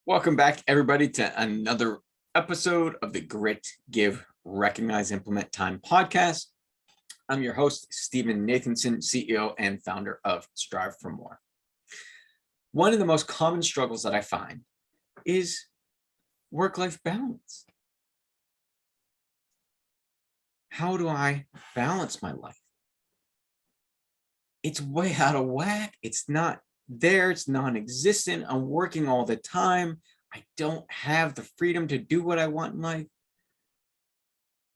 Welcome back, everybody, to another episode of the Grit, Give, Recognize, Implement Time podcast. I'm your host, Stephen Nathanson, CEO and founder of Strive for More. One of the most common struggles that I find is work-life balance. How do I balance my life? It's way out of whack. It's not there. It's non-existent. I'm working all the time. I don't have the freedom to do what I want in life.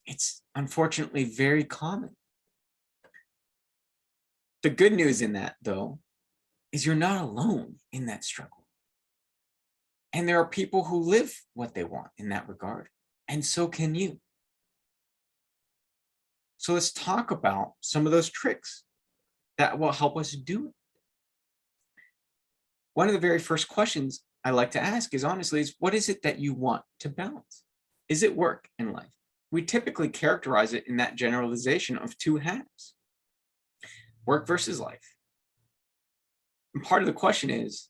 It's unfortunately very common. The good news in that, though, is you're not alone in that struggle. And there are people who live what they want in that regard, and so can you. So let's talk about some of those tricks that will help us do it. One of the very first questions I like to ask is what is it that you want to balance? Is it work and life? We typically characterize it in that generalization of two halves, work versus life. And part of the question is,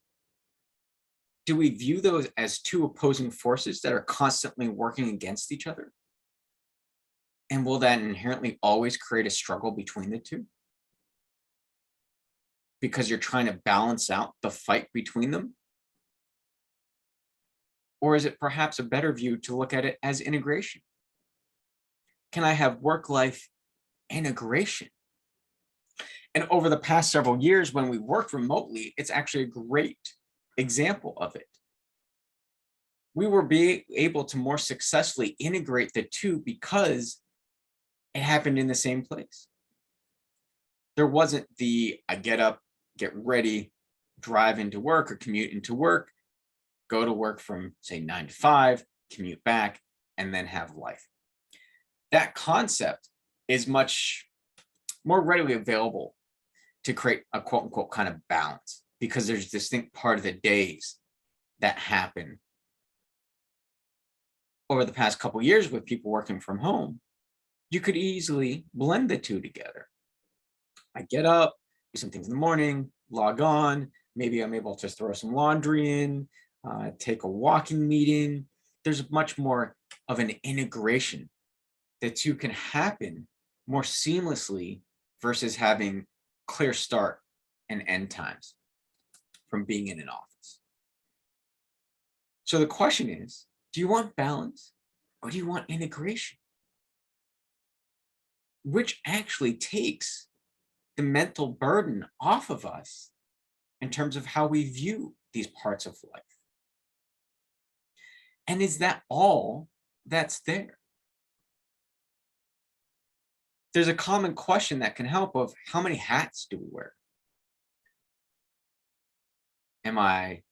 do we view those as two opposing forces that are constantly working against each other? And will that inherently always create a struggle between the two? Because you're trying to balance out the fight between them? Or is it perhaps a better view to look at it as integration? Can I have work-life integration? And over the past several years, when we worked remotely, it's actually a great example of it. We were able to more successfully integrate the two because it happened in the same place. There wasn't I get up, get ready, drive into work or commute into work, go to work from, say, 9 to 5, commute back, and then have life. That concept is much more readily available to create a quote unquote kind of balance, because there's a distinct part of the days that happen. Over the past couple of years with people working from home, you could easily blend the two together. I get up, do some things in the morning, log on, maybe I'm able to throw some laundry in, take a walking meeting. There's much more of an integration. The two can happen more seamlessly versus having clear start and end times from being in an office. So the question is, do you want balance or do you want integration? Which actually takes the mental burden off of us in terms of how we view these parts of life. And is that all that's there? There's a common question that can help of how many hats do we wear? Am I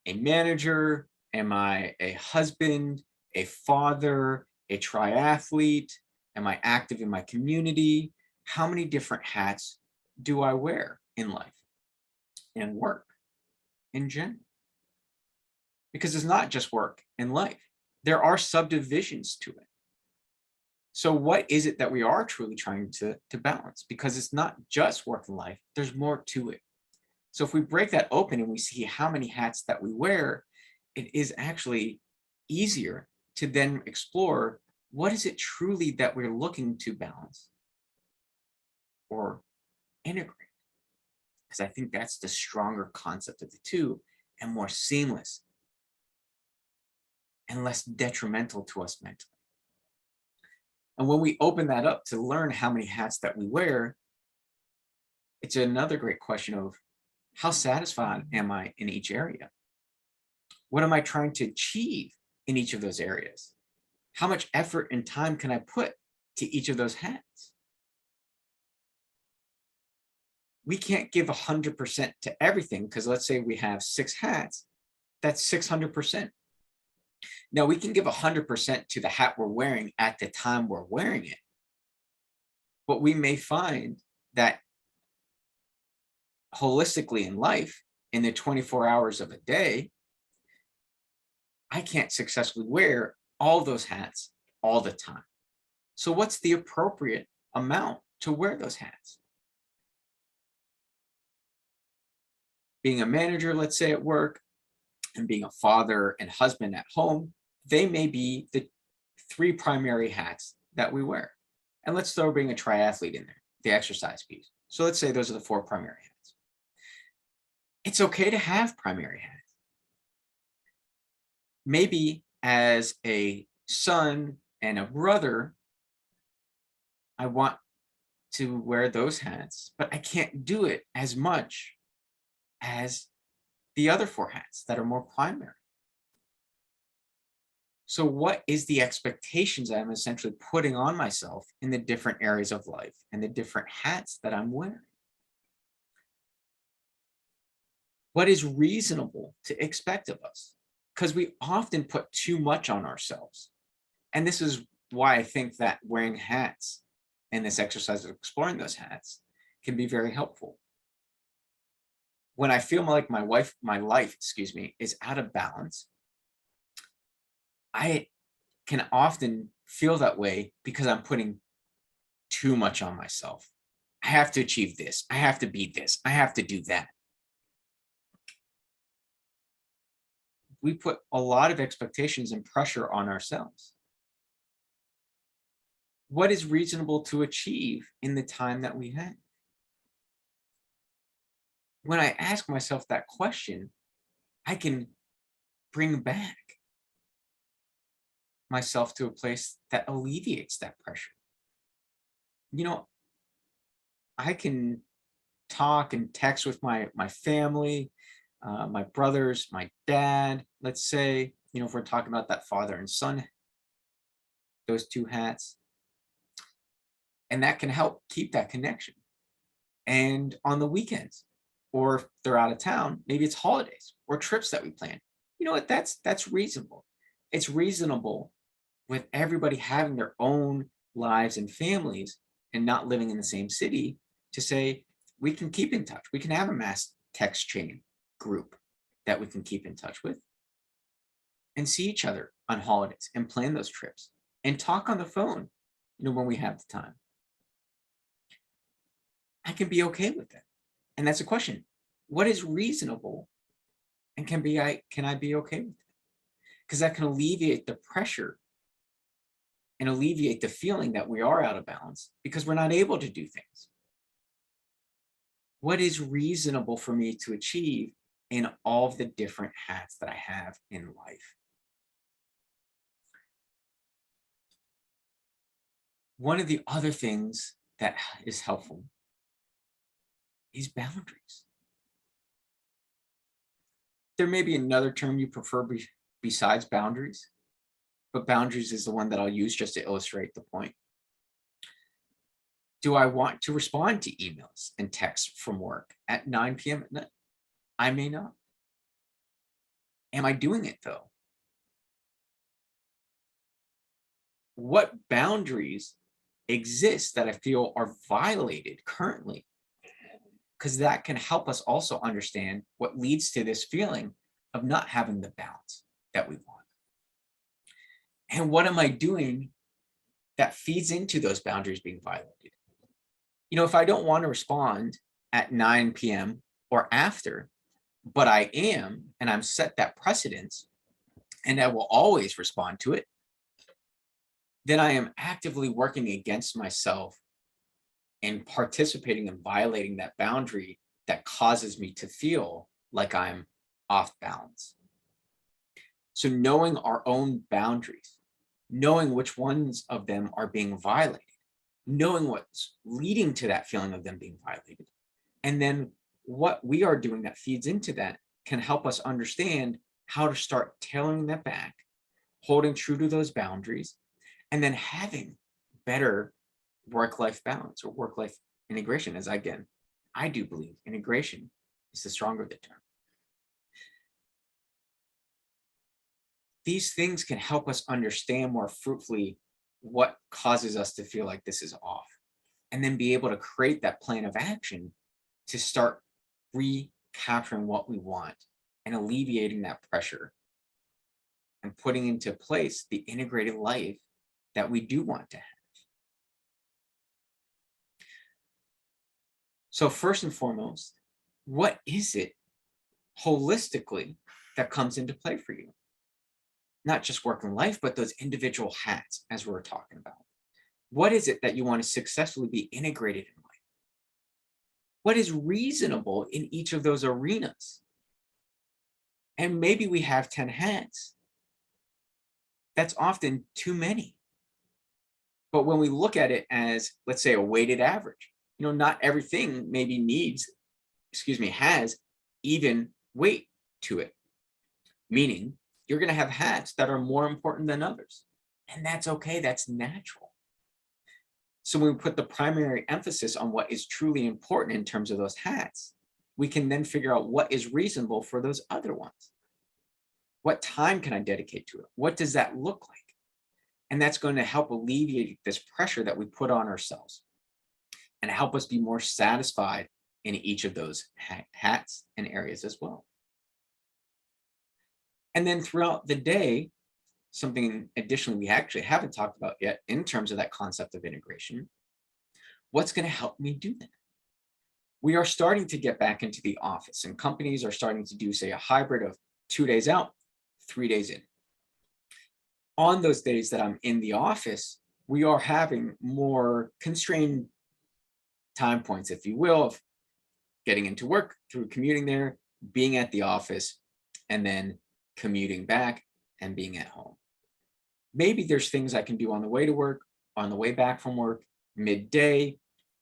a manager? Am I a husband, a father, a triathlete? Am I active in my community? How many different hats do I wear in life and work in general? Because it's not just work and life. There are subdivisions to it. So what is it that we are truly trying to balance? Because it's not just work and life, there's more to it. So if we break that open and we see how many hats that we wear, it is actually easier to then explore what is it truly that we're looking to balance or integrate. Because I think that's the stronger concept of the two and more seamless and less detrimental to us mentally. And when we open that up to learn how many hats that we wear, it's another great question of how satisfied am I in each area? What am I trying to achieve in each of those areas? How much effort and time can I put to each of those hats? We can't give 100% to everything, because let's say we have 6 hats, that's 600%. Now we can give 100% to the hat we're wearing at the time we're wearing it. But we may find that holistically in life, in the 24 hours of a day, I can't successfully wear all those hats all the time. So what's the appropriate amount to wear those hats? Being a manager, let's say at work, and being a father and husband at home, they may be the three primary hats that we wear. And let's throw being a triathlete in there, the exercise piece. So let's say those are the four primary hats. It's okay to have primary hats. Maybe as a son and a brother, I want to wear those hats, but I can't do it as much as the other four hats that are more primary. So what is the expectations that I'm essentially putting on myself in the different areas of life and the different hats that I'm wearing? What is reasonable to expect of us? Because we often put too much on ourselves. And this is why I think that wearing hats and this exercise of exploring those hats can be very helpful. When I feel like my life, is out of balance, I can often feel that way because I'm putting too much on myself. I have to achieve this. I have to be this. I have to do that. We put a lot of expectations and pressure on ourselves. What is reasonable to achieve in the time that we have? When I ask myself that question, I can bring back myself to a place that alleviates that pressure. You know, I can talk and text with my family, my brothers, my dad, let's say, if we're talking about that father and son, those two hats, and that can help keep that connection. And on the weekends, or if they're out of town, maybe it's holidays or trips that we plan. You know what? That's reasonable. It's reasonable with everybody having their own lives and families and not living in the same city to say we can keep in touch. We can have a mass text chain group that we can keep in touch with and see each other on holidays and plan those trips and talk on the phone, when we have the time. I can be okay with that. And that's a question. What is reasonable? And can I be okay with it? Because that can alleviate the pressure and alleviate the feeling that we are out of balance because we're not able to do things. What is reasonable for me to achieve in all of the different hats that I have in life? One of the other things that is helpful is boundaries. There may be another term you prefer besides boundaries, but boundaries is the one that I'll use just to illustrate the point. Do I want to respond to emails and texts from work at 9 p.m. at night? I may not. Am I doing it though? What boundaries exist that I feel are violated currently? Because that can help us also understand what leads to this feeling of not having the balance that we want. And what am I doing that feeds into those boundaries being violated? If I don't want to respond at 9 p.m. or after, but I am, and I'm set that precedence, and I will always respond to it, then I am actively working against myself and participating in violating that boundary that causes me to feel like I'm off balance. So knowing our own boundaries, knowing which ones of them are being violated, knowing what's leading to that feeling of them being violated, and then what we are doing that feeds into that can help us understand how to start tailoring that back, holding true to those boundaries, and then having better work-life balance or work-life integration. As again, I do believe integration is the stronger of the term. These things can help us understand more fruitfully what causes us to feel like this is off, and then be able to create that plan of action to start recapturing what we want and alleviating that pressure and putting into place the integrated life that we do want to have. So first and foremost, what is it holistically that comes into play for you. Not just work and life, but those individual hats, as we're talking about. What is it that you want to successfully be integrated in life? What is reasonable in each of those arenas? And maybe we have 10 hats. That's often too many. But when we look at it as, let's say, a weighted average, not everything maybe has even weight to it. Meaning you're going to have hats that are more important than others. And that's okay. That's natural. So when we put the primary emphasis on what is truly important in terms of those hats, we can then figure out what is reasonable for those other ones. What time can I dedicate to it? What does that look like? And that's going to help alleviate this pressure that we put on ourselves and help us be more satisfied in each of those hats and areas as well. And then throughout the day, something additionally we actually haven't talked about yet in terms of that concept of integration, what's going to help me do that? We are starting to get back into the office, and companies are starting to do, say, a hybrid of 2 days out, 3 days in. On those days that I'm in the office, we are having more constrained time points, if you will, of getting into work through commuting there, being at the office, and then commuting back and being at home. Maybe there's things I can do on the way to work, on the way back from work, midday,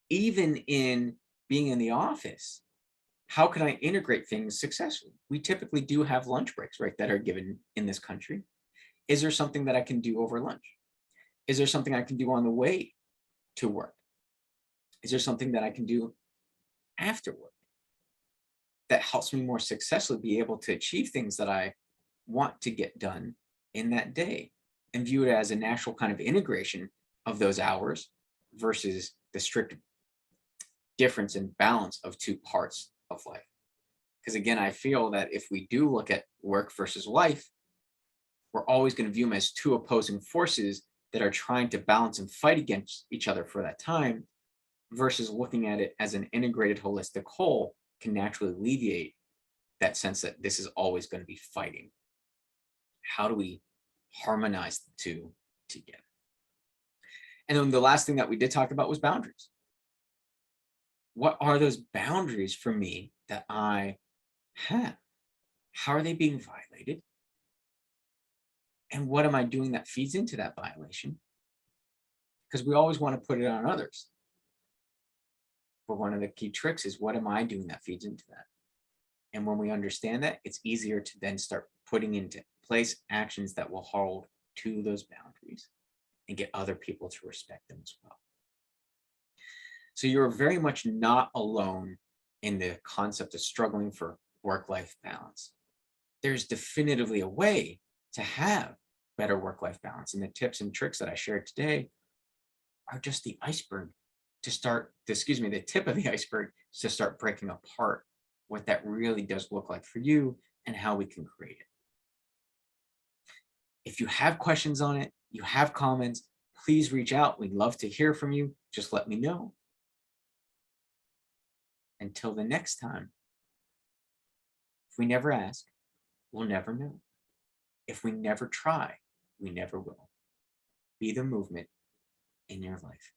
even in being in the office. How can I integrate things successfully? We typically do have lunch breaks, right, that are given in this country. Is there something that I can do over lunch? Is there something I can do on the way to work? Is there something that I can do after work that helps me more successfully be able to achieve things that I want to get done in that day, and view it as a natural kind of integration of those hours versus the strict difference and balance of two parts of life? Because again, I feel that if we do look at work versus life, we're always going to view them as two opposing forces that are trying to balance and fight against each other for that time, versus looking at it as an integrated holistic whole can naturally alleviate that sense that this is always going to be fighting. How do we harmonize the two together? And then the last thing that we did talk about was boundaries. What are those boundaries for me that I have? How are they being violated? And what am I doing that feeds into that violation? Because we always want to put it on others. But one of the key tricks is, what am I doing that feeds into that? And when we understand that, it's easier to then start putting into place actions that will hold to those boundaries and get other people to respect them as well. So you're very much not alone in the concept of struggling for work-life balance. There's definitively a way to have better work-life balance. And the tips and tricks that I shared today are just the iceberg to start, the tip of the iceberg to start breaking apart what that really does look like for you and how we can create it. If you have questions on it, you have comments, please reach out. We'd love to hear from you. Just let me know. Until the next time, if we never ask, we'll never know. If we never try, we never will. Be the movement in your life.